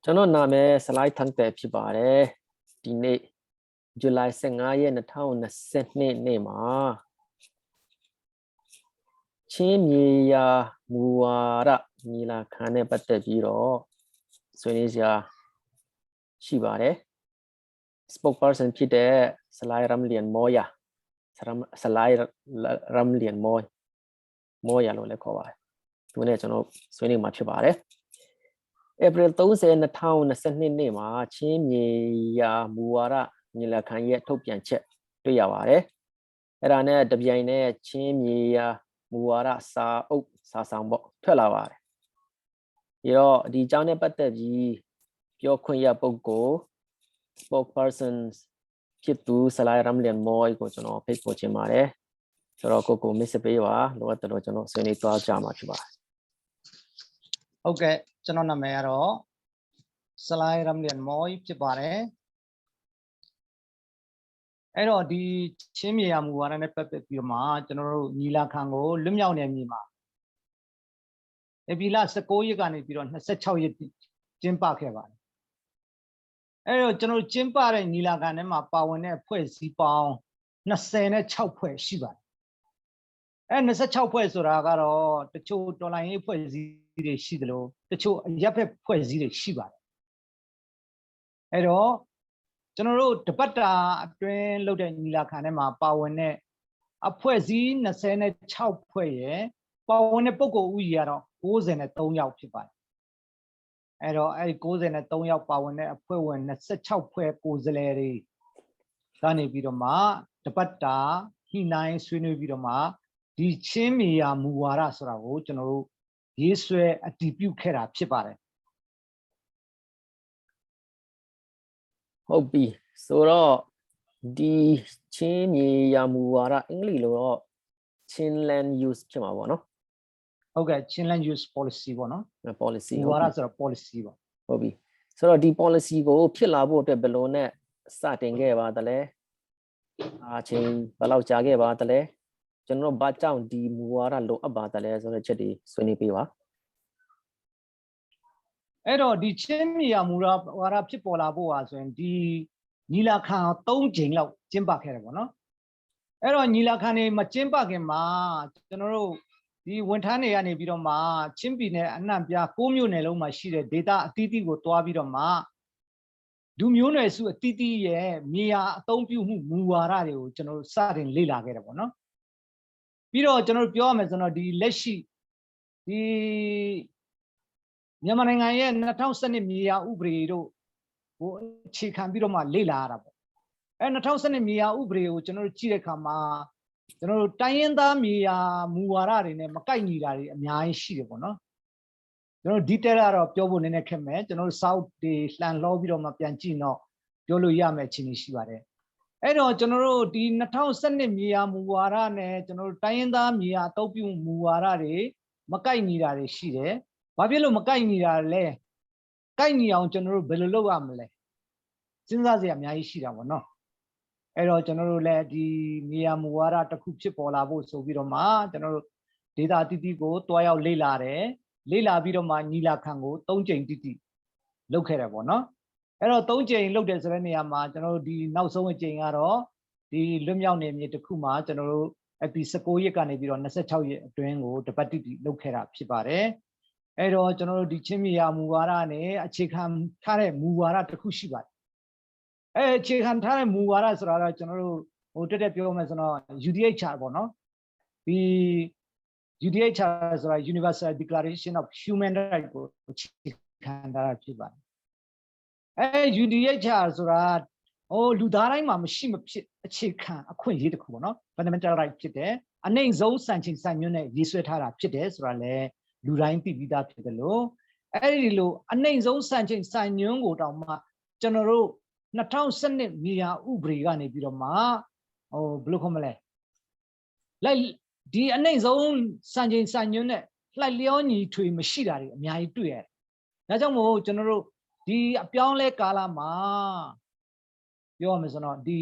ကျွန်တော်နာမည်စလိုက်ထန်တဲ့ဖြစ်ပါတယ်ဒီနေ့ဇူလိုင်15ရက်2022နေ့မှာချင်းမြေယာမူဝါဒညီလာခံနဲ့ပတ်သက်ပြီးတော့ဆွေးနွေးစရာရှိပါတယ် spokesperson ဖြစ်တဲ့စလိုက်ရမ်လျန်မောယာစလိုက်ရမ်လျန်မောယာလို့လည်းခေါ်ပါတယ်သူနဲ့ကျွန်တော်ဆွေးနွေးမှာဖြစ်ပါတယ်April 30 2022နေ့မှာချင်းမြေယာမူဝါဒညီလာခံရဲ့ထုတ်ပြန်ချက်တွေ့ရပါတယ်။အဲ့ဒါနဲ့တပြိုင်နက်ချင်းမြေယာမူဝါဒစာအုပ်စာဆောင်ပေါ့ထွက်လာပါတယ်။ပြီးတော့ဒီအကြောင်းနဲ့ပတ်သက်ပြီးပြောခွင့်ရပုဂ္ဂိုလ် spokesperson ဖြစ်သူဆလိုင်းရမ်လျန်မော်ကိုကျွန်တော်ဖိတ်ခေါ်ချင်ပါတယ်။ဆိုတော့ကိုမစ်ပေးပါလိုအပ်တယ်ကျွန်တော်ဆွေးနွေးသွားကြမှာဖြစ်ပါတယ်။ ဟုတ်ကဲ့ကျွန်တော်နာမည်ကတော့ဆလိုင်းရမ်လျန်မော်ဖြစ်ပါတယ်အဲ့တော့ဒီချင်းမြေယာမူဝါဒနဲ့ပတ်သက်ပြီးတော့မှကျွန်တော်တို့ညီလာခံကိုလွတ်မြောက်နယ်မြေမှာဧပြီလ19ရက်ကနေပြီးတော့26ရက်ကျင်းပခဲ့ပါတယ်အဲ့တော့ကျွန်တော်တို့ကျင်းပတဲ့ညီလာခံထဲမှာပါဝင်တဲ့အဖွဲ့အစည်းပေါင်း26ဖွဲ့ရှိပါတယ်အဲ့26ဖွဲ့ဆိုတာကတော့တချို့တော်လိုင်းရေးဖွဲ့စည်းတွေရှိသလိုတချို့ရပ်ဖက်ဖွဲ့စည်းတွေရှိပါတယ်အဲ့တော့ကျွန်တော်တို့တပတ်တာအတွင်းလုပ်တဲ့ညီလာခံထဲမှာပါဝင်တဲ့အဖွဲ့အစည်း26ဖွဲ့ရဲ့ပါဝင်တဲ့ပုဂ္ဂိုလ်ဦးရေကတော့93ယောက်ဖြစ်ပါတယ်အဲ့တော့အဲ့93ယောက်ပါဝင်တဲ့အဖွဲ့ဝင်26ဖွဲ့ကိုယ်စားလှယ်တွေကနေပြီးတော့မှတပတ်တာညှိနှိုင်းဆွေးနွေးပြီးတော့မှဒီချင်းမြေယာမူဝါဒဆိုတာကိုကျွန်တော်တို့ရေးဆွဲအတည်ပြုခဲ့တာဖြစ်ပါတယ်ဟုတ်ပြီဆိုတော့ဒီချင်းမြေယာမူဝါဒအင်္ဂလိပ်လိုတော့ Chinland use ဖြစ်မှာပေါ့နော်ဟုတ်ကဲ့ Chinland use policy ပေါ့နော် policy မူဝါဒဆိုတော့ policy ပေါ့ဟုတ်ပြီဆိုတော့ဒီ policy ကိုဖြစ်လာဖို့အတွက်ဘယ်လိုနဲ့စတင်ခဲ့ပါသလဲအချိန်ဘယ်လောက်ကြာခဲ့ပါသလဲကျွန်တော်ဘာကြောင့်ဒီမူဝါဒလိုအပ်ပါသလဲဆိုတဲ့ချက်တွေဆွေးနွေးပေးပါအဲ့တော့ဒီချင်းမြေယာမူဝါဒဖြစ်ပေါ်လာဖို့ဟာဆိုရင်ဒီညီလာခံ3ကြိမ်လောက်ကျင်းပခဲ့တယ်ပေါ့နော်အဲ့တော့ညီလာခံတွေမကျင်းပခင်မှာကျွန်တော်တို့ဒီဝန်ထမ်းတွေကနေပြီးတော့မှချင်းပြည်နယ်အနှံ့ပြား6မြို့နယ်လုံးမှာရှိတဲ့ data အသီးသီးကိုတွားပြီးတော့မှဒုမျိုးနွယ်စုအသီးသီးရဲ့မြေယာအသုံးပြုမှုမူဝါဒတွေကိုကျွန်တော်တို့စတင်လေ့လာခဲ့တယ်ပေါ့နော်ပြီးတော့ကျွန်တော်တို့ပြောရမယ်ဆိုတော့ဒီလက်ရှိဒီမြန်မာနိုင်ငံရဲ့2012မြေယာဥပဒေတို့ဟိုအခြေခံပြီးတော့မှလေ့လာရတာပေါ့အဲ2012မြေယာဥပဒေကိုကျွန်တော်တို့ကြည့်တဲ့အခါမှာကျွန်တော်တို့တိုင်းရင်းသားမြေယာမူဝါဒတွေနဲ့မကိုက်ညီတာတွေအများကြီးရှိတယ်ပေါ့နော်ကျွန်တော် detail ကတော့ပြောဖို့နည်းနည်းခက်မယ်ကျွန်တော်တို့ south တွေလှန်လောပြီးတော့မှပြန်ကြည့်တော့ပြောလို့ရမယ်အခြေအနေရှိပါတယ်အဲ့တော့ကျွန်တော်တို့ဒီ2012မြေယာမူဝါဒနဲ့ကျွန်တော်တို့တိုင်းရင်းသားမြေယာအသုံးပြုမူဝါဒတွေမကိုက်ညီတာတွေရှိတယ်ဘာဖြစ်လို့မကိုက်ညီတာလဲကိုက်ညီအောင်ကျွန်တော်တို့ဘယ်လိုလုပ်ရမလဲစဉ်းစားစရာအများကြီးရှိတာပေါ့နော်အဲ့တော့ကျွန်တော်တို့လည်းဒီမြေယာမူဝါဒတစ်ခုဖြစ်ပေါ်လာဖို့ဆိုပြီးတော့မှကျွန်တော်တို့ဒေတာတိတိကိုတွားရောက်လေ့လာတယ်လေ့လာပြီးတော့မှညီလာခံကို3ကြိမ်တိတိလုပ်ခဲ့တယ်ပေါ့နော်အဲ့တော့3ကြိမ်လုပ်တယ်ဆိုတဲ့နေရာမှာကျွန်တော်တို့ဒီနောက်ဆုံးအကြိမ်ကတော့ဒီလွတ်မြောက်နေမြေတစ်ခုမှာကျွန်တော်တို့အပီ19ရက်ကနေပြီးတော့26ရက်အတွင်းကိုတပတ်တိတိလုပ်ခဲ့တာဖြစ်ပါတယ်အဲ့တော့ကျွန်တော်တို့ဒီချင်းမြေယာမူဝါဒနဲ့အခြေခံထားတဲ့မူဝါဒတစ်ခုရှိပါတယ်အခြေခံထားတဲ့မူဝါဒဆိုတာတော့ကျွန်တော်တို့ဟိုတက်ပြောမယ်ဆိုတော့ UDHR ပေါ့နော်ဒီ UDHR ဆိုတာ Universal Declaration of Human Rights ကိုအခြေခံထားတာဖြစ်ပါတယ်UDHR ဆိုတာဟိုလူသားတိုင်းမှာမရှိမဖြစ်အခြေခံအခွင့်အရေးတစ်ခုပေါ့နော် fundamental right ဖြစ်တယ်အနှိမ့်ဆုံးစံချိန်စံညွှန်းနဲ့ရေးဆွဲထားတာဖြစ်တယ်ဆိုတာလည်းလူတိုင်းသိပြီးသားဖြစ်တယ်လို့အဲ့ဒီလိုအနှိမ့်ဆုံးစံချိန်စံညွှန်းကိုတောင်မှကျွန်တော်တို့2012မြေယာဥပဒေကနေပြီးတော့မှဟိုဘယ်လိုခေါ်မလဲလိုက်ဒီအနှိမ့်ဆုံးစံချိန်စံညွှန်းနဲ့လိုက်လျောညီထွေမရှိတာတွေအများကြီးတွေ့ရတယ်ဒါကြောင့်မို့ကျွန်တော်တို့ဒီအပြောင်းလဲကာလမှာပြောရမယ်ဆိုတော့ဒီ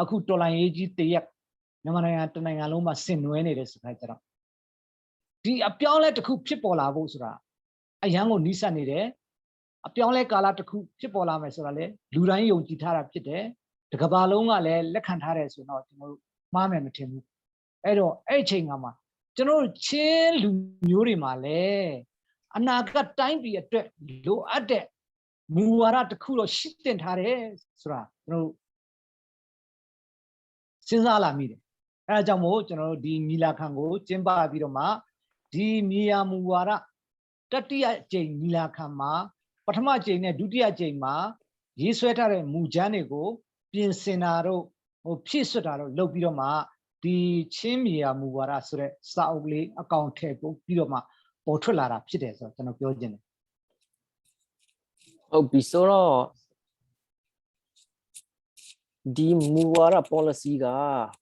အခုတော်လိုင်းရေးကြီးတရက်မြန်မာနိုင်ငံတနိုင်ငံလုံးမှာဆင်နွှဲနေတဲ့ဆိုခိုင်းကြတော့ဒီအပြောင်းလဲတစ်ခုဖြစ်ပေါ်လာဖို့ဆိုတာအရန်ကိုနီးစပ်နေတယ် အပြောင်းလဲကာလတစ်ခုဖြစ်ပေါ်လာမယ်ဆိုတာလေလူတိုင်းယုံကြည်ထားတာဖြစ်တယ်တကဘာလုံးကလည်းလက်ခံထားတယ်ဆိုတော့ကျွန်တော်တို့မှားမယ်မထင်ဘူးအဲ့တော့အဲ့အချိန်ကမှာကျွန်တော်တို့ချင်းလူမျိုးတွေမှာလည်းအနာဂတ်တိုင်းပြည်အတွက်လိုအပ်တဲ့မူဝါဒတစ်ခုတော့ရှိတင်ထားတယ်ဆိုတာကျွန်တော်တို့စဉ်းစားလာမိတယ်အဲဒါကြောင့်မို့ကျွန်တော်တို့ဒီမီလာခံကိုကျင်းပပြီးတော့မှဒီမြေယာမူဝါဒတတိယအကြိမ်မီလာခံမှာပထမအကြိမ်နဲ့ဒုတိယအကြိမ်မှာရေးဆွဲထားတဲ့မူကြမ်းတွေကိုပြင်ဆင်တာတို့ဖြည့်စွက်တာတို့လုပ်ပြီးတော့မှဒီချင်းမြေယာမူဝါဒဆိုတဲ့စာအုပ်လေးအကောင့်ထည့်ပို့ပြီးတော့မှပေါ်ထွက်လာတာဖြစ်တယ်ဆိုတော့ကျွန်တော်ပြောချင်တယ်ဟုတ်ပြီဆိုတော့ဒီမူဝါဒ policy က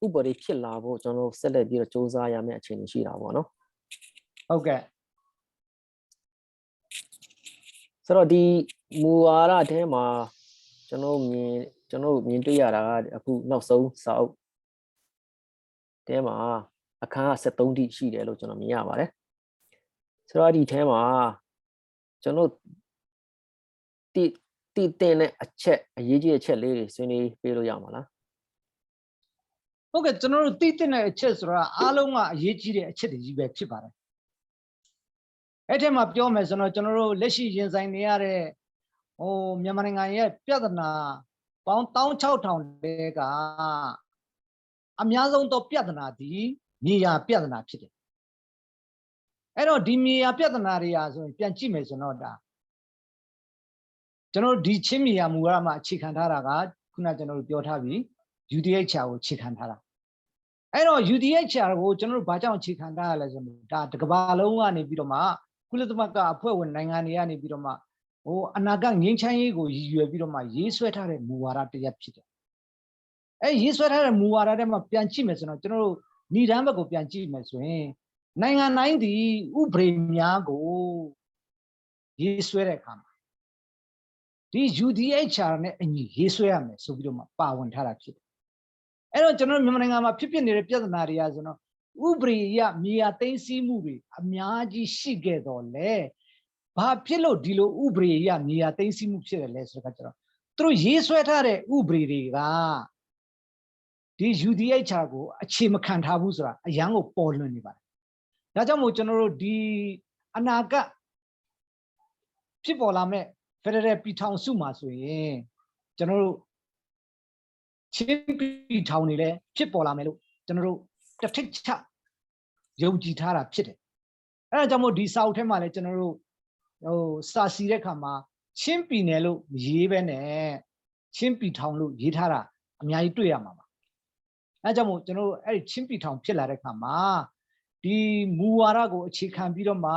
ဥပဒေဖြစ်လာဖို့ကျွန်တော်ဆက်လက်ပြီးတော့စ조사ရမယ့်အခြေအနေရှိတာပေါ့နော်ဟုတ်ကဲ့ဆိုတော့ဒီမူဝါဒထဲမှာကျွန်တော်မြင်တွေ့ရတာကအခုနောက်ဆုံးစာအုပ်ထဲမှာအခန်းက73တိရှိတယ်လို့ကျွန်တော်မြင်ရပါတယ်ဆိုတော့ဒီထဲမှာကျွန်တော်တည်တဲ့အချက်အရေးကြီးတဲ့အချက်လေးတွေဆွေးနွေးပေးလို့ရမှာလားဟုတ်ကဲ့ကျွန်တော်တို့တည်တဲ့အချက်ဆိုတာအားလုံးကအရေးကြီးတဲ့အချက်တွေကြီးပဲဖြစ်ပါတယ်အဲ့ထဲမှာပြောမယ်ဆိုတော့ကျွန်တော်တို့လက်ရှိရင်ဆိုင်နေရတဲ့မြန်မာနိုင်ငံရဲ့ပြဿနာပေါင်း16000တဲကအများဆုံးသောပြဿနာဒီမြေယာပြဿနာဖြစ်တယ်အဲ့တော့ဒီမြေယာပြဿနာတွေရာဆိုရင်ပြန်ကြည့်မယ်ဆိုတော့ဒါကျွန်တော်ဒီချင်းမြေယာမူဝါဒမှာအခြေခံထားတာကခုနကျွန်တော်တို့ပြောထားပြီး UDHR ကိုအခြေခံထားတာအဲ့တော့ UDHR ကိုကျွန်တော်တို့ဘာကြောင့်အခြေခံထားရလဲဆိုတော့ဒါတစ်ကမ္ဘာလုံးကနေပြီးတော့မှကုလသမဂ္ဂအဖွဲ့ဝင်နိုင်ငံတွေကနေပြီးတော့မှအနာဂတ်ငြိမ်းချမ်းရေးကိုရည်ရွယ်ပြီးတော့မှရေးဆွဲထားတဲ့မူဝါဒတစ်ရပ်ဖြစ်တယ်အဲ့ရေးဆွဲထားတဲ့မူဝါဒထဲမှာပြန်ကြည့်မယ်ဆိုတော့ကျွန်တော်တို့ဏ္ဍန်ဘက်ကိုပြန်ကြည့်မယ်ဆိုရင်နိုင်ငံတိုင်းဒီဥပဒေများကိုရေးဆွဲတဲ့အခါမှာဒီ UDHR နဲ့အညီရေးဆွဲရမယ်ဆိုပြီးတော့မှပါဝင်ထားတာဖြစ်တယ်အဲ့တော့ကျွန်တော်မြန်မာနိုင်ငံမှာဖြစ်နေတဲ့ပြဿနာတွေကဆိုတော့ဥပဒေရမြေယာသိမ်းဆည်းမှုတွေအများကြီးရှိခဲ့တော့လေဘာဖြစ်လို့ဒီလိုဥပဒေရမြေယာသိမ်းဆည်းမှုဖြစ်တယ်လဲဆိုတော့ကျွန်တော်သူတို့ရေးဆွဲထားတဲ့ဥပဒေတွေကဒီ UDHR ကိုအခြေမခံထားဘူးဆိုတာအရန်ကိုပေါ်လွင်နေပါတယ်ဒါကြောင့်မို့ကျွန်တော်တို့ဒီအနာဂတ်ဖြစ်ပေါ်လာမဲ့ Federal ပြည်ထောင်စုမှာဆိုရင်ကျွန်တော်တို့ချင်းပြည်ထောင်နေလဲဖြစ်ပေါ်လာမယ်လို့ကျွန်တော်တို့တစ်ထိပ်ချယုံကြည်ထားတာဖြစ်တယ်အဲဒါကြောင့်မို့ဒီစာအုပ်ထဲမှာလဲကျွန်တော်တို့စာစီတဲ့ခါမှာချင်းပြည်နယ်လို့မရေးပဲနဲ့ချင်းပြည်ထောင်လို့ရေးထားတာအများကြီးတွေ့ရမှာပါအဲဒါကြောင့်မို့ကျွန်တော်တို့အဲ့ဒီချင်းပြည်ထောင်ဖြစ်လာတဲ့ခါမှာဒီမူဝါဒကိုအခြေခံပြီးတော့မှ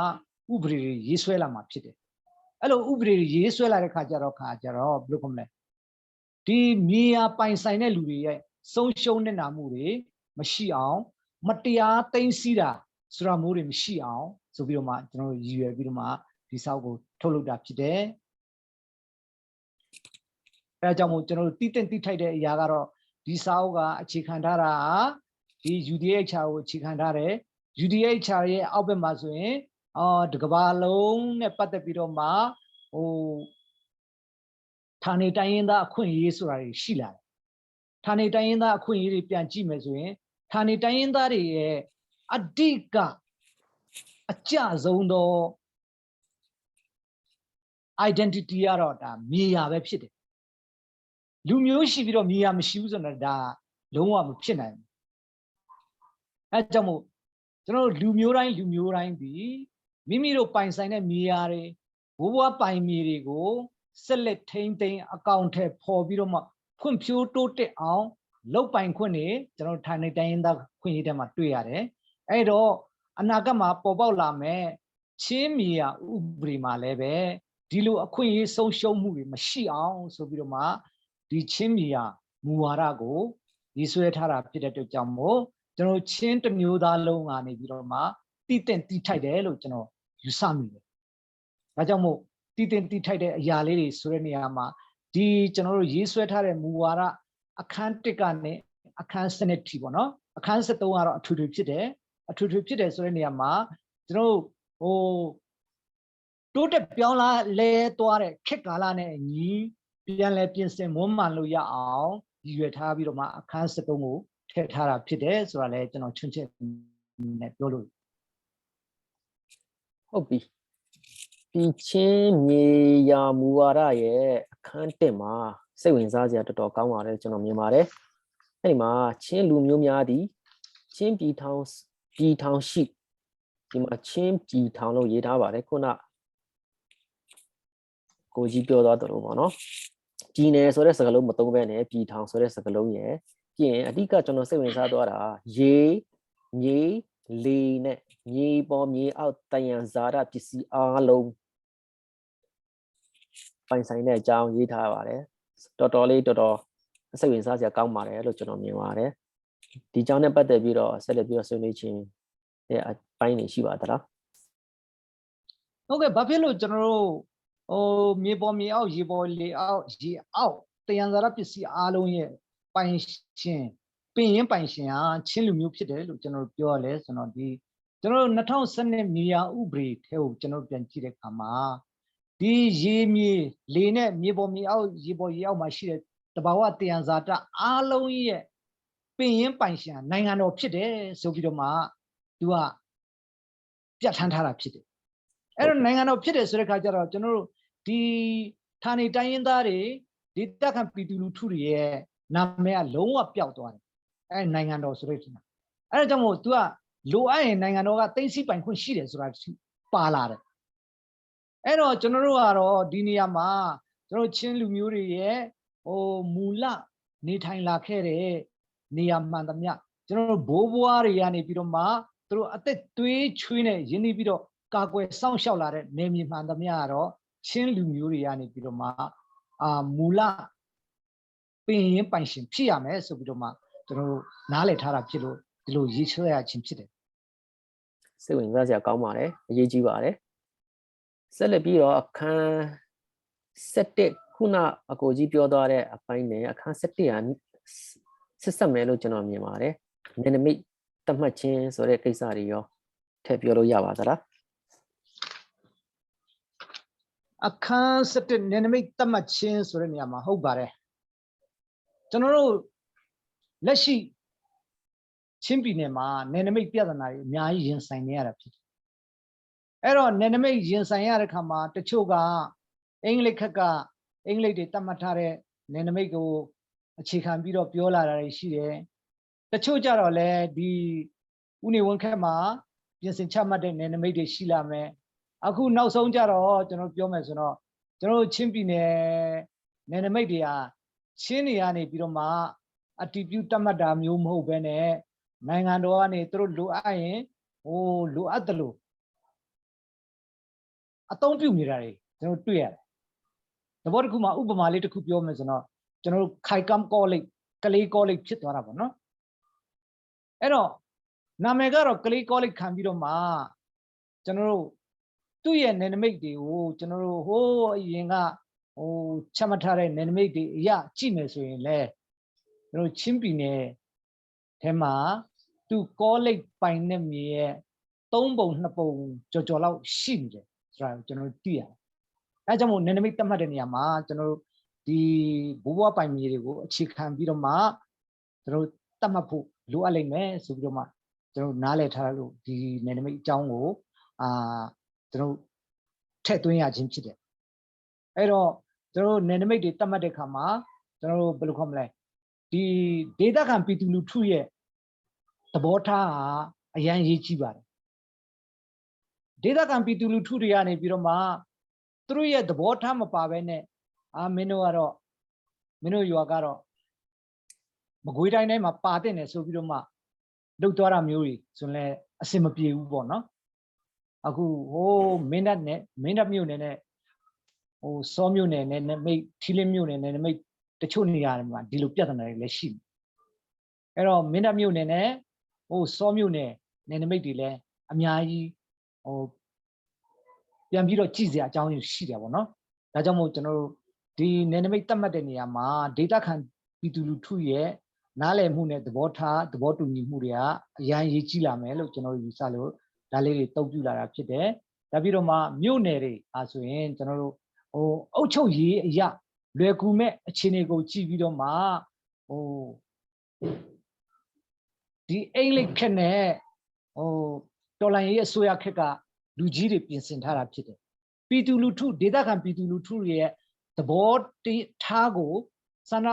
ဥပဒေတွေရေးဆွဲလာမှာဖြစ်တယ်အဲ့လိုဥပဒေတွေရေးဆွဲလာတဲ့ခါကျတော့ဘယ်လိုခေါ်မလဲဒီမြေယာပိုင်ဆိုင်တဲ့လူတွေရဲ့ဆုံးရှုံးနေတာမှုတွေမရှိအောင်မတရားသိမ်းဆည်းတာဆိုတာမျိုးတွေမရှိအောင်ဆိုပြီးတော့မှကျွန်တော်တို့ရည်ရွယ်ပြီးတော့မှဒီစာအုပ်ကိုထုတ်လုပ်တာဖြစ်တယ်အဲဒါကြောင့်မို့ကျွန်တော်တို့တိထိုက်တဲ့အရာကတော့ဒီစာအုပ်ကအခြေခံထားတာဒီ UDHR ကိုအခြေခံထားတယ် UDHR ရဲ့အောက်ဘက်မှာဆိုရင်ဒီကမ္ဘာလုံးနဲ့ပတ်သက်ပြီးတော့မှဌာနေတိုင်းရင်းသားအခွင့်အရေးဆိုတာတွေရှိလာတယ်ဌာနေတိုင်းရင်းသားအခွင့်အရေးတွေပြန်ကြည့်မယ်ဆိုရင်ဌာနေတိုင်းရင်းသားတွေရဲ့အဓိကအကျဆုံးသော identity ကတော့ဒါမြေယာပဲဖြစ်တယ်လူမျိုးရှိပြီးတော့မြေယာမရှိဘူးဆိုတော့ဒါလုံးဝမဖြစ်နိုင်ဘူးအဲကြောင့်မို့ကျွန်တော်တို့လူမျိုးတိုင်းပြီးမိမိတို့ပိုင်ဆိုင်တဲ့မြေယာတွေဘိုးဘွားပိုင်မြေတွေကိုဆက်လက်ထိန်းသိမ်းအကောင့်ထဲပေါ်ပြီးတော့မှဖွံ့ဖြိုးတိုးတက်အောင်လုပ်ပိုင်ခွင့်တွေကျွန်တော်ဌာနေတိုင်းရင်းသားခွင့်ရေးထဲမှာတွေ့ရတယ်အဲ့တော့အနာဂတ်မှာပေါ်ပေါက်လာမယ်ချင်းမြေယာဥပဒေမှာလည်းပဲဒီလိုအခွင့်အရေးဆုံးရှုံးမှုတွေမရှိအောင်ဆိုပြီးတော့မှဒီချင်းမြေယာမူဝါဒကိုရေးဆွဲထားတာဖြစ်တဲ့အတွက်ကြောင့်မို့ကျွန်တော်ချင်းတစ်မျိုးသားလုံးကနေပြီးတော့မှတိထိုက်တယ်လို့ကျွန်တော်ယူဆမိတယ်ဒါကြောင့်မို့တိထိုက်တဲ့အရာလေးတွေဆိုတဲ့နေရာမှာဒီကျွန်တော်တို့ရေးဆွဲထားတဲ့မူဝါဒအခန်း1ကနေအခန်း7ထိပေါ့နော်အခန်း73ကတော့အထူးဖြစ်တယ်ဆိုတဲ့နေရာမှာကျွန်တော် တိုးတက်ပြောင်းလဲသွားတဲ့ခေတ်ကာလနဲ့အညီပြန်လဲပြင်ဆင်မွမ်းမံလို့ရအောင်ရည်ရွယ်ထားပြီးတော့မှအခန်း73ကိုထည့်ထားတာဖြစ်တယ်ဆိုတာလည်းကျွန်တော်ချွင်းချက်နဲ့ပြောလို့ ဟုတ်ပြီပြည်ချင်းမြေယာမူဝါဒရဲ့အခန်း1မှာစိတ်ဝင်စားစရာတော်တော်ကောင်းပါတယ်ကျွန်တော်မြင်ပါတယ်အဲ့ဒီမှာချင်းလူမျိုးများသည်ချင်းပြည်ထောင်ရှိဒီမှာချင်းပြည်ထောင်လို့ရေးထားပါတယ်ခုနကိုကြီးပြောသွားတယ်လို့ပေါ့နော်ပြည်နယ်ဆိုတဲ့စကားလုံးမသုံးဘဲနဲ့ပြည်ထောင်ဆိုတဲ့စကားလုံးရယ်ပြီးရင်အဓိကကျွန်တော်စိတ်ဝင်စားသွားတာရေမြေလေနဲ့မြေပေါ်မြေအောက်တယံဇာတပစ္စည်းအားလုံးပိုင်ဆိုင်တဲ့အကြောင်းရေးထားပါတယ်တော်တော်စိတ်ဝင်စားစရာကောင်းပါတယ်လို့ကျွန်တော်မြင်ပါတယ်ဒီအကြောင်းနဲ့ပတ်သက်ပြီးတော့ဆက်လက်ပြီးတော့ဆွေးနွေးခြင်းရဲ့အပိုင်းတွေရှိပါသလားဟုတ်ကဲ့ဘာဖြစ်လို့ကျွန်တော်တို့မြေပေါ်မြေအောက်ရေပေါ်လေအောက်ရေအောက်တယံဇာတပစ္စည်းအားလုံးရဲ့ပိုင်ရှင်ပင်ရင်ပိုင်ရှင်ဟာချင်းလူမျိုးဖြစ်တယ်လို့ကျွန်တော်ပြောရလဲဆိုတော့ဒီကျွန်တော်တို့2012မြေယာဥပဒေထဲကိုကျွန်တော်ပြန်ကြည့်တဲ့အခါမှာဒီရေမြေလေနဲ့မြေပေါ်မြေအောက်ရေပေါ်ရေအောက်မှာရှိတဲ့တဘာဝတယံဇာတအားလုံးရဲ့ပင်ရင်ပိုင်ရှင်နိုင်ငံတော်ဖြစ်တယ်ဆိုပြီးတော့မှသူကပြဋ္ဌာန်းထားတာဖြစ်တယ်အဲ့တော့နိုင်ငံတော်ဖြစ်တယ်ဆိုတဲ့ခါကျတော့ကျွန်တော်တို့ဒီဌာနေတိုင်းရင်းသားတွေဒီတက်ခံပြည်သူလူထုတွေရဲ့နာမည်ကလုံးဝပျောက်သွားတယ်အဲ့နိုင်ငံတော်ဆိုတဲ့ထင်တာအဲ့ဒါကြောင့်မို့ तू ကလိုအပ်ရင်နိုင်ငံတော်ကသိသိပိုင်ခွင့်ရှိတယ်ဆိုတာပါလာတယ်အဲ့တော့ကျွန်တော်တို့ကတော့ဒီနေရာမှာကျွန်တော်ချင်းလူမျိုးတွေရဲ့မူလနေထိုင်လာခဲ့တဲ့နေရာမှန်သမျှကျွန်တော်တို့ဘိုးဘွားတွေကနေပြီးတော့မှသူတို့အသက်သွေးချွေးနဲ့ရင်းနှီးပြီးတော့ကာကွယ်စောင့်ရှောက်လာတဲ့နေမြေမှန်သမျှကတော့ချင်းလူမျိုးတွေကနေပြီးတော့မှမူလပင်ရင်ပိုင်ရှင်ဖြစ်ရမယ်ဆိုပြီးတော့မှကျွန်တော်တို့နားလည်ထားတာဖြစ်လို့ဒီလိုရေးဆွဲရခြင်းဖြစ်တယ်စိတ်ဝင်စားစရာကောင်းပါတယ်အရေးကြီးပါတယ်ဆက်လက်ပြီးတော့အခန်း7ခုနအကိုကြီးပြောသွားတဲ့အပိုင်းနဲ့အခန်း7ဟာဆက်ဆက်မယ်လို့ကျွန်တော်မြင်ပါတယ်နယ်နိမိတ်သတ်မှတ်ခြင်းဆိုတဲ့ကိစ္စတွေရောထည့်ပြောလို့ရပါသလားအခန်း7နယ်နိမိတ်သတ်မှတ်ခြင်းဆိုတဲ့နေရာမှာဟုတ်ပါတယ်ကျွန်တော်တို့လက်ရှိချင်းပြည်နယ်မှာနယ်နိမိတ်ပြဿနာတွေအများကြီးရင်ဆိုင်နေရတာဖြစ်တယ်အဲ့တော့နယ်နိမိတ်ရင်ဆိုင်ရတဲ့ခါမှာတချို့ကအင်္ဂလိပ်ခက်ကအင်္ဂလိပ်တွေသတ်မှတ်ထားတဲ့နယ်နိမိတ်ကိုအခြေခံပြီးတော့ပြောလာတာတွေရှိတယ်တချို့ကြတော့လည်းဒီဥနေဝန်ခက်မှာပြင်ဆင်ချမှတ်တဲ့နယ်နိမိတ်တွေရှိလာမယ်အခုနောက်ဆုံးကြတော့ကျွန်တော်ပြောမယ်ဆိုတော့ကျွန်တော်ချင်းပြည်နယ်နယ်နိမိတ်တွေဟာချင်းတွေကနေပြီးတော့မှအတည်ပြုတတ်မှတ်တာမျိုးမဟုတ်ဘဲနဲ့နိုင်ငံတော်ကနေသူတို့လိုအပ်ရင်လိုအပ်တယ်လို့အသုံးပြုနေတာတွေကျွန်တော်တွေ့ရတယ်သဘောတစ်ခုမှာဥပမာလေးတစ်ခုပြောမယ်ဆိုတော့ကျွန်တော်တို့ခိုင်ကမ်ကောလိပ်ကလေးကောလိပ်ဖြစ်သွားတာပေါ့နော်အဲ့တော့နာမည်ကတော့ကလေးကောလိပ်ခံပြီးတော့မှကျွန်တော်တို့သူ့ရဲ့နယ်နိမိတ်တွေကိုကျွန်တော်တို့အရင်ကချမှတ်ထားတဲ့နယ်နိမိတ်တွေအရကြည့်မယ်ဆိုရင်လေကျွန်တော်ချင်းပြည်နယ်ထဲမှာသူကောလိပ်ပိုင်တဲ့မြေရဲ့3 ပုံ 2 ပုံကျော်လောက်ရှိနေတယ်ဆိုတာကိုကျွန်တော်သိရတယ်အဲကြောင့်မို့နယ်နိမိတ်သတ်မှတ်တဲ့နေရာမှာကျွန်တော်တို့ဒီဘိုးဘွားပိုင်မြေတွေကိုအခြေခံပြီးတော့မှကျွန်တော်သတ်မှတ်ဖို့လိုအပ်လိမ့်မယ်ဆိုပြီးတော့မှကျွန်တော်နားလည်ထားလို့ဒီနယ်နိမိတ်အကြောင်းကိုကျွန်တော်ထည့်သွင်းရခြင်းဖြစ်တယ်အဲ့တော့ကျွန်တော်နယ်နိမိတ်တွေသတ်မှတ်တဲ့အခါမှာကျွန်တော်ဘယ်လိုခေါ်မလဲဒီဒေသခံပြည်သူလူထုရဲ့သဘောထားဟာအရန်ရေးကြည့်ပါတယ်ဒေသခံပြည်သူလူထုတွေကနေပြီးတော့မှသူတို့ရဲ့သဘောထားမပါဘဲနဲ့မင်းတို့ရွာကတော့မကွေးတိုင်းထဲမှာပါတဲ့နယ်ဆိုပြီးတော့မှလုတ်သွားတာမျိုးတွေဆိုရင်လည်းအဆင်မပြေဘူးပေါ့နော်အခုမင်းတပ်မြို့နယ်နဲ့စောမြို့နယ်နဲ့မိတ်ထီလင်းမြို့နယ်နဲ့မိတ်တချို့နေရာတွေမှာဒီလိုပြဿနာတွေလည်းရှိတယ်အဲ့တော့မင်းတပ်မြို့နယ်နဲ့စောမြို့နယ်နယ်နိမိတ်တွေလည်းအများကြီးပြန်ပြီးတော့ကြည့်စရာအကြောင်းရှိတယ်ပေါ့နော်ဒါကြောင့်မို့ကျွန်တော်တို့ဒီနယ်နိမိတ်သတ်မှတ်တဲ့နေရာမှာဒေတာခံပြည်သူလူထုရဲ့နားလည်မှုနဲ့သဘောတူညီမှုတွေကအရန်ရေးကြည့်လာမယ်လို့ကျွန်တော်ယူဆလို့ဒါလေးတွေတုံ့ပြလာတာဖြစ်တယ် ဒါပြီးတော့မှမြို့နယ်တွေဆိုရင်ကျွန်တော်တို့အုပ်ချုပ်ရေးအရာလွယ်ကူမဲ့အခြေအနေကိုကြည့်ပြီးတော့မှဒီအိမ်လိပ်ခက်နဲ့တော်လိုင်းရေးအစိုးရခက်ကလူကြီးတွေပြင်ဆင်ထားတာဖြစ်တယ်ပြည်သူလူထုဒေသခံပြည်သူလူထုရဲ့သဘောထားကိုစန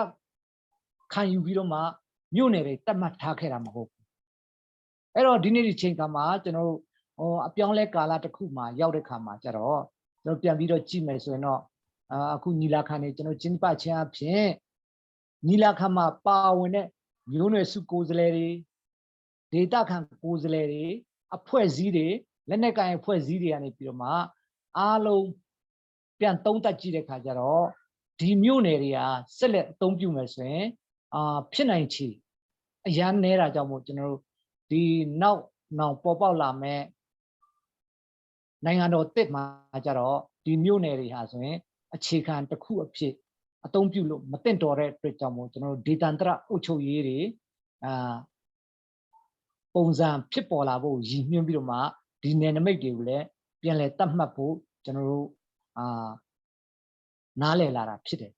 ခံယူပြီးတော့မှမြို့နယ်တွေတတ်မှတ်ထားခဲ့တာမဟုတ်ဘူးအဲ့တော့ဒီနေ့ဒီချိန်ခါမှာကျွန်တော်တို့အပြောင်းလဲကာလတစ်ခုမှာရောက်တဲ့ခါမှာကျတော့ကျွန်တော်ပြန်ပြီးတော့ကြည့်မယ်ဆိုရင်တော့အခုညီလာခံနေကျွန်တော်ကျင်းပခြင်းအဖြစ်ညီလာခံမှာပါဝင်တဲ့မျိုးနွယ်စုကိုယ်စားလှယ်တွေဒေသခံကိုယ်စားလှယ်တွေအဖွဲ့အစည်းတွေလက်နက်ကိုင်အဖွဲ့အစည်းတွေကနေပြီးတော့မှအားလုံးပြန်သုံးသပ်ကြည့်တဲ့ခါကျတော့ဒီမျိုးနယ်တွေကဆက်လက်အသုံးပြုမယ်ဆိုရင်ဖြစ်နိုင်ချေအရန်နေတာကြောင့်မို့ကျွန်တော်တို့ဒီနောက်ပေါ်ပေါက်လာမဲ့နိုင်ငံတော်တစ်မှာကြတော့ဒီမြို့နယ်တွေဟာဆိုရင်အခြေခံတစ်ခုအဖြစ်အသုံးပြုလို့မသင့်တော်တဲ့အတွက်ကြောင့်မို့ကျွန်တော်တို့ဒေသန္တရအုပ်ချုပ်ရေးတွေပုံစံဖြစ်ပေါ်လာဖို့ရည်ညွှန်းပြီးတော့မှဒီနယ်နိမိတ်တွေကိုလည်းပြန်လည်တတ်မှတ်ဖို့ကျွန်တော်တို့နားလည်လာတာဖြစ်တယ်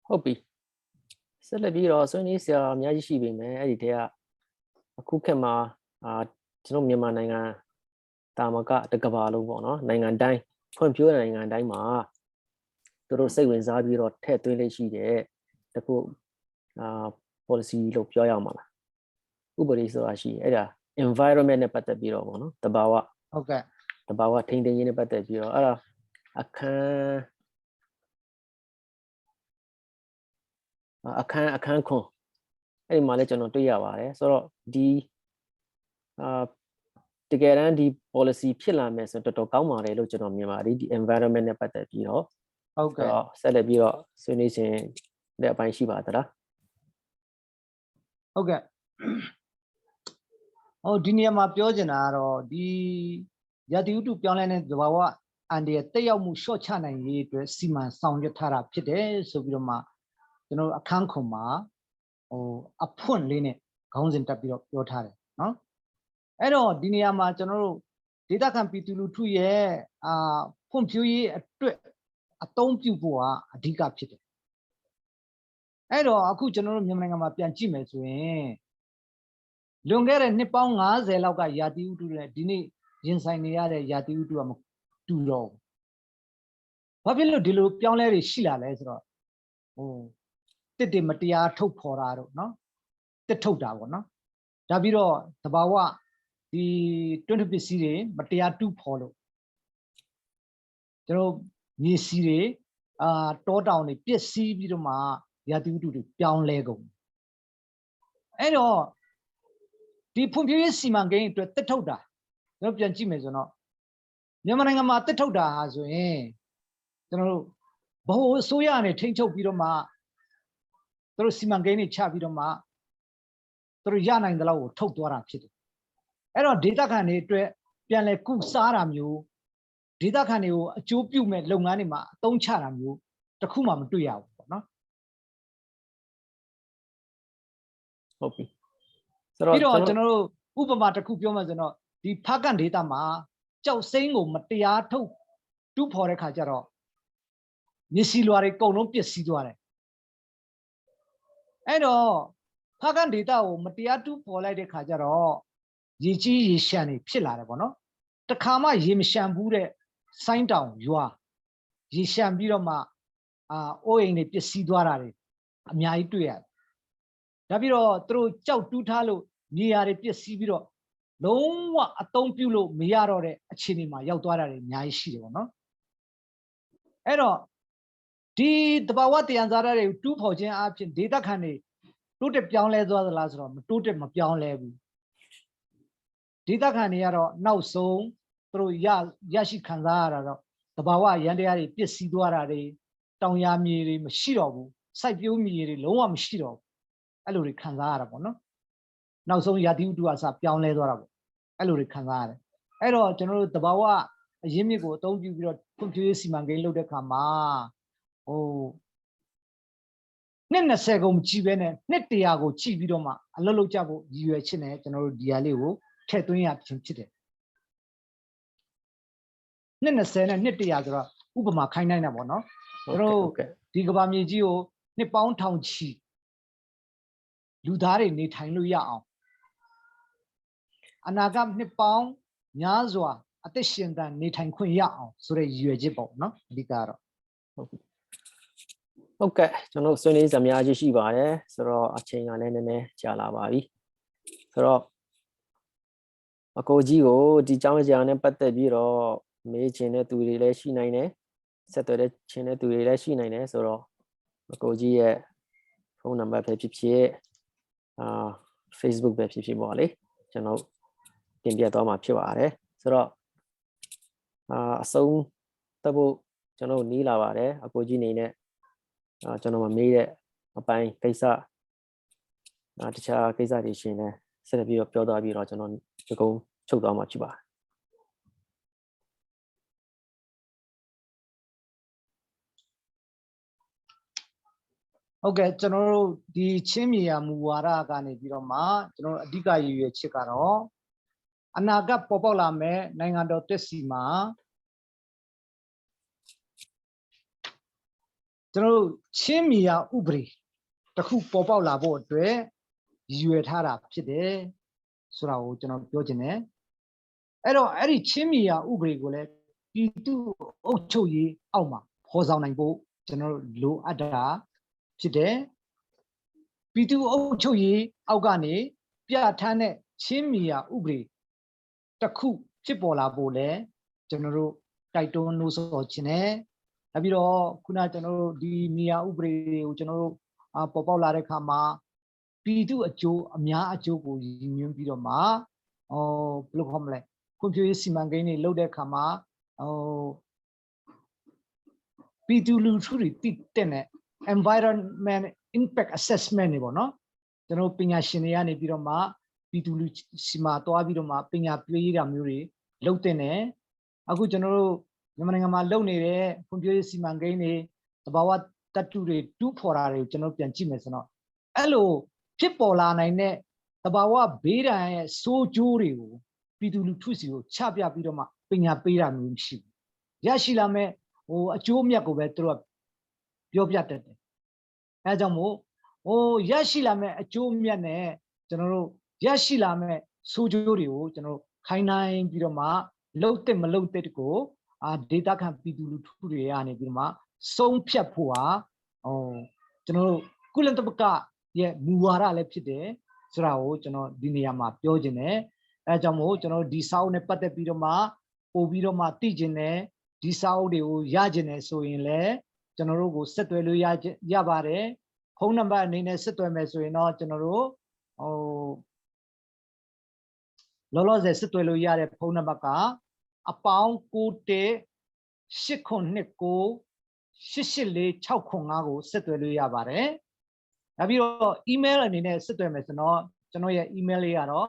ဟုတ်ပြီဆက်လက်ပြီးတော့ဆွေးနွေးစရာအများကြီးရှိပေမဲ့အဲ့ဒီတည်းကအခုခေတ်မှာကျွန်တော်မြန်မာနိုင်ငံတာမကတကဘာလုံးပေါ့နော်နိုင်ငံတိုင်းဖွံ့ဖြိုးတဲ့နိုင်ငံတိုင်းမှာသူတို့စိတ်ဝင်စားပြီးတော့ထည့်သွင်းလေးရှိတဲ့တခုpolicy လို့ပြောရမှာလားဥပဒေဆိုတာရှိအဲ့ဒါ environment နဲ့ပတ်သက်ပြီးတော့ပေါ့နော်တဘာဝဟုတ်ကဲ့တဘာဝထိန်းသိမ်းရေးနဲ့ပတ်သက်ပြီးတော့အဲ့ဒါအခန်းခွန်အဲ့ဒီမှာလည်းကျွန်တော်တွေ့ရပါတယ်ဆိုတော့ဒီတကယ်တမ်းဒီ policy ဖြစ်လာမယ်ဆိုတော့တော်တော်ကောင်းပါတယ်လို့ကျွန်တော်မြင်ပါတယ်ဒီ environment နဲ့ပတ်သက်ပြီးတော့ဟုတ်ကဲ့ဆက်လက်ပြီးတော့ဆွေးနွေးခြင်းတဲ့အပိုင်းရှိပါသလားဟုတ်ကဲ့ဒီနေရာမှာပြောချင်တာကတော့ဒီရာသီဥတုပြောင်းလဲတဲ့သဘာဝအန္တရာယ်တက်ရောက်မှုလျှော့ချနိုင်ရေးအတွက်စီမံဆောင်ရွက်ထားတာဖြစ်တယ်ဆိုပြီးတော့မှကျွန်တော်အခန်းခွန်မှာအဖွင့်လေးနဲ့ခေါင်းစဉ်တက်ပြီးတော့ပြောထားတယ်နော်အဲ့တော့ဒီနေရာမှာကျွန်တော်တို့ဒေသခံပြည်သူလူထုရဲ့ဖွံ့ဖြိုးရေးအတွက်အသုံးပြုဖို့ကအဓိကဖြစ်တယ်အဲ့တော့အခုကျွန်တော်တို့မြန်မာနိုင်ငံမှာပြန်ကြည့်မယ်ဆိုရင်လွန်ခဲ့တဲ့နှစ်ပေါင်း90လောက်ကရာသီဥတုနဲ့ဒီနေ့ရင်ဆိုင်နေရတဲ့ရာသီဥတုကမတူတော့ဘူးဘာဖြစ်လို့ဒီလိုပြောင်းလဲတွေရှိလာလဲဆိုတော့တစ်တွေမတရားထုတ်ဖော်တာတော့เนาะတစ်ထုတ်တာပေါ့เนาะဒါပြီးတော့သဘာဝဒီတွင်းပစ္စည်းတွေမတရားတူဖော်လို့ကျွန်တော်မြေစီတွေတောတောင်တွေပျက်စီးပြီးတော့မှရာသီဥတုတွေပြောင်းလဲကုန်အဲ့တော့ဒီဖွံ့ဖြိုးရေးစီမံကိန်းအတွက်တစ်ထုတ်တာကျွန်တော်ပြန်ကြည့်မယ်ဆိုတော့မြန်မာနိုင်ငံမှာတစ်ထုတ်တာဆိုရင်ကျွန်တော်တို့ဘဝအစိုးရနဲ့ထိန်းချုပ်ပြီးတော့မှသူတို့စီမံကိန်းတွေချပြီးတော့မှသူတို့ရနိုင်တဲ့လောက်ကိုထုတ်သွားတာဖြစ်တယ်အဲ့တော့ဒေသခံတွေအတွက်ပြန်လဲကုစားတာမျိုးဒေသခံတွေကိုအကျိုးပြုမဲ့လုပ်ငန်းတွေမှာအသုံးချတာမျိုးတခုမှမတွေ့ရဘူးပေါ့နော်ဟုတ်ပြီပြီးတော့ကျွန်တော်တို့ဥပမာတစ်ခုပြောမှဆိုတော့ဒီဖားကန်ဒေသမှာကြောက်စိမ်းကိုမတရားထုတ်တူးဖော်တဲ့ခါကျတော့မြေစီလွာတွေအကုန်လုံးပျက်စီးသွားတယ်အဲ့တော့ဖားကန်ဒေသကိုမတရားတူးဖော်လိုက်တဲ့ခါကျတော့ရေကြီးရေရှမ်းတွေဖြစ်လာတယ်ပေါ့နော်တခါမှရေမရှမ်းဘူးတဲ့ဆိုင်းတောင်ရွာရေရှမ်းပြီးတော့မှအိုးအိမ်တွေပျက်စီးသွားတာတွေအများကြီးတွေ့ရတယ်ဒါပြီးတော့သူတို့ကြောက်တူးထားလို့မြေယာတွေပျက်စီးပြီးတော့လုံးဝအသုံးပြုလို့မရတော့တဲ့အခြေအနေမှာရောက်သွားတာတွေအများကြီးရှိတယ်ပေါ့နော်အဲ့တော့ဒီတဘာဝတရားစားတွေတူးဖော်ခြင်းအပြင်ဒေသခံတွေတိုးတက်ပြောင်းလဲသွားသလားဆိုတော့မတိုးတက်မပြောင်းလဲဘူးဒေသခံတွေကတော့နောက်ဆုံးသူတို့ရရှိခံစားရတာတော့တဘာဝရန်တရားတွေပျက်စီးသွားတာတွေတောင်ယာမြေတွေမရှိတော့ဘူးစိုက်ပျိုးမြေတွေလုံးဝမရှိတော့ဘူးအဲ့လိုတွေခံစားရတာပေါ့နော်နောက်ဆုံးရာသီဥတုအစပြောင်းလဲသွားတာပေါ့အဲ့လိုတွေခံစားရတယ်အဲ့တော့ကျွန်တော်တို့တဘာဝအရင်းမြစ်ကိုအသုံးပြုပြီးတော့ဖွံ့ဖြိုးရေးစီမံကိန်းလုပ်တဲ့အခါမှာနှစ်20ကိုမကြည့်ပဲနဲ့နှစ်100ကိုကြည့်ပြီးတော့မှအလုပ်လုပ်ကြဖို့ရည်ရွယ်ချင်တယ်ကျွန်တော်တို့ဒီဟာလေးကို ထဲ့သွင်းရခြင်းဖြစ်တယ်နှစ်20နဲ့နှစ်100ဆိုတော့ဥပမာခိုင်းနိုင်တာပေါ့နော်ကျွန်တော်ဒီကဘာမြေကြီးကိုနှစ်ပေါင်းထောင်ချီလူသားတွေနေထိုင်လို့ရအောင်အနာဂတ်နှစ်ပေါင်းများစွာအသက်ရှင်သန်နေထိုင်ခွင့်ရအောင်ဆိုတဲ့ရည်ရွယ်ချက်ပေါ့နော်အဓိကတော့ဟုတ်ကဲ့ကျွန်တော်ဆွေးနွေးစများကြီးရှိပါတယ်ဆိုတော့အချိန်ကလည်းနည်းနည်းကြာလာပါပြီဆိုတော့အကိုကြီးကိုဒီကျောင်းကြာနဲ့ပတ်သက်ပြီးတော့မေးချင်တဲ့သူတွေလည်းရှိနိုင်တယ်ဆက်သွယ်တဲ့ချင်တဲ့သူတွေလည်းရှိနိုင်တယ်ဆိုတော့အကိုကြီးရဲ့ဖုန်းနံပါတ်ပဲဖြစ်ဖြစ်Facebook ပဲဖြစ်ဖြစ်ပေါ့လေကျွန်တော်တင်ပြသွားမှာဖြစ်ပါတယ်ဆိုတော့အဆုံးသတ်ဖို့ကျွန်တော်နီးလာပါတယ်အကိုကြီးနေနဲ့ကျွန်တော်မမေးတဲ့အပိုင်းကိစ္စတခြားကိစ္စတွေရှင်လဲဆက်ပြီးတော့ပြောသွားပြီးတော့ကျွန်တော်ဒီကုန်းချုပ်သွားမှာဖြစ်ပါတယ်ဟုတ်ကဲ့ကျွန်တော်တို့ဒီချင်းမြေယာမူဝါဒကနေပြီးတော့မှကျွန်တော်အဓိကရည်ရွယ်ချက်ကတော့အနာဂတ်ပေါ်ပေါက်လာမဲ့နိုင်ငံတော်တက်စီမှာကျွန်တော်တို့ချင်းမြေယာဥပဒေတစ်ခုပေါ်ပေါက်လာဖို့အတွက်ရည်ရွယ်ထားတာဖြစ်တယ်ဆိုတာကိုကျွန်တော်ပြောချင်တယ်အဲ့တော့အဲ့ဒီချင်းမြေယာဥပဒေကိုလည်းပြည်သူ့အုပ်ချုပ်ရေးအောက်မှာဖော်ဆောင်နိုင်ဖို့ကျွန်တော်တို့လိုအပ်တာဖြစ်တယ်ပြည်သူ့အုပ်ချုပ်ရေးအောက်ကနေပြဋ္ဌာန်းတဲ့ချင်းမြေယာဥပဒေတစ်ခုဖြစ်ပေါ်လာဖို့လဲကျွန်တော်တို့တိုက်တွန်းလို့ဆိုချင်တယ်နောက်ပြီးတော့ခုနကျွန်တော်တို့ဒီမြေယာဥပဒေကိုကျွန်တော်တို့ပေါ်ပေါက်လာတဲ့အခါမှာပြည်သူ့အကျိုးအများအကျိုးကိုရည်ညွှန်းပြီးတော့မှဘယ်လိုခေါ်မလဲဖွံ့ဖြိုးရေးစီမံကိန်းတွေလုပ်တဲ့အခါမှာပြည်သူလူထုတွေတည်တဲ့ environment impact assessment တွေပေါ့နော်ကျွန်တော်ပညာရှင်တွေကနေပြီးတော့မှပြည်သူလူစီမှာတွားပြီးတော့မှပညာပေးတာမျိုးတွေလုပ်တဲ့နဲ့အခုကျွန်တော်တို့မြန်မာနိုင်ငံမှာလုပ်နေတဲ့ဖွံ့ဖြိုးရေးစီမံကိန်းတွေသဘာဝတတုတွေတူးဖော်တာတွေကိုကျွန်တော်ပြန်ကြည့်မယ်ဆိုတော့အဲ့လိုဖြစ်ပေါ်လာနိုင်တဲ့သဘာဝဘေးဒဏ်ရဲ့စိုးကျိုးတွေကိုပြည်သူလူထုစီကိုချပြပြီးတော့မှပညာပေးတာမျိုးရှိဘူးရရှိလာမဲ့အကျိုးအမြတ်ကိုပဲသူတို့ကပြောပြတတ်တယ်အဲကြောင့်မို့ရရှိလာမဲ့အကျိုးအမြတ်နဲ့ကျွန်တော်တို့ရရှိလာမဲ့စိုးကျိုးတွေကိုကျွန်တော်တို့ခိုင်းနိုင်ပြီးတော့မှလှုပ်တဲ့မလှုပ်တဲ့ကိုဒေတာခံပြည်သူလူထုတွေကနေပြီးတော့မှဆုံးဖြတ်ဖို့ဟာကျွန်တော်တို့ကုလသမဂ္ဂရဲ့မူဝါဒလည်းဖြစ်တယ်ဆိုတာကိုကျွန်တော်ဒီနေရာမှာပြောချင်တယ်အဲကြောင့်မို့ကျွန်တော်ဒီစာအုပ်နဲ့ပတ်သက်ပြီးတော့မှပို့ပြီးတော့မှသိချင်တယ်ဒီစာအုပ်တွေကိုရချင်တယ်ဆိုရင်လည်းကျွန်တော်တို့ကိုဆက်သွယ်လို့ရပါတယ်ဖုန်းနံပါတ်အနေနဲ့ဆက်သွယ်မယ်ဆိုရင်တော့ကျွန်တော်တို့လောလောဆယ်ဆက်သွယ်လို့ရတဲ့ဖုန်းနံပါတ်ကအပေါင်း91809884695ကိုဆက်သွယ်လို့ရပါတယ်နောက်ပြီးတော့ email အနေနဲ့ဆက်သွယ်မယ်ဆိုတော့ကျွန်တော်ရဲ့ email လေးကတော့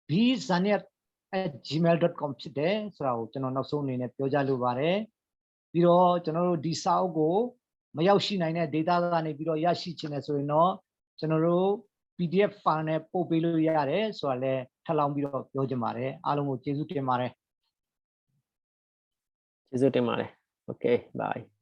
bzaniat@gmail.com ဖြစ်တယ်ဆိုတာကိုကျွန်တော်နောက်ဆုံးအနေနဲ့ပြောကြားလိုပါတယ်ပြီးတော့ကျွန်တော်တို့ဒီစာအုပ်ကိုမရောက်ရှိနိုင်တဲ့ data ကနေပြီးတော့ရရှိချင်တယ်ဆိုရင်တော့ကျွန်တော်တို့ PDF file နဲ့ပို့ပေးလို့ရတယ်ဆိုတာလည်းထပ်လောင်းပြီးတော့ပြောချင်ပါတယ်အားလုံးကိုကျေးဇူးတင်ပါတယ်ကျေးဇူးတင်ပါတယ် okay bye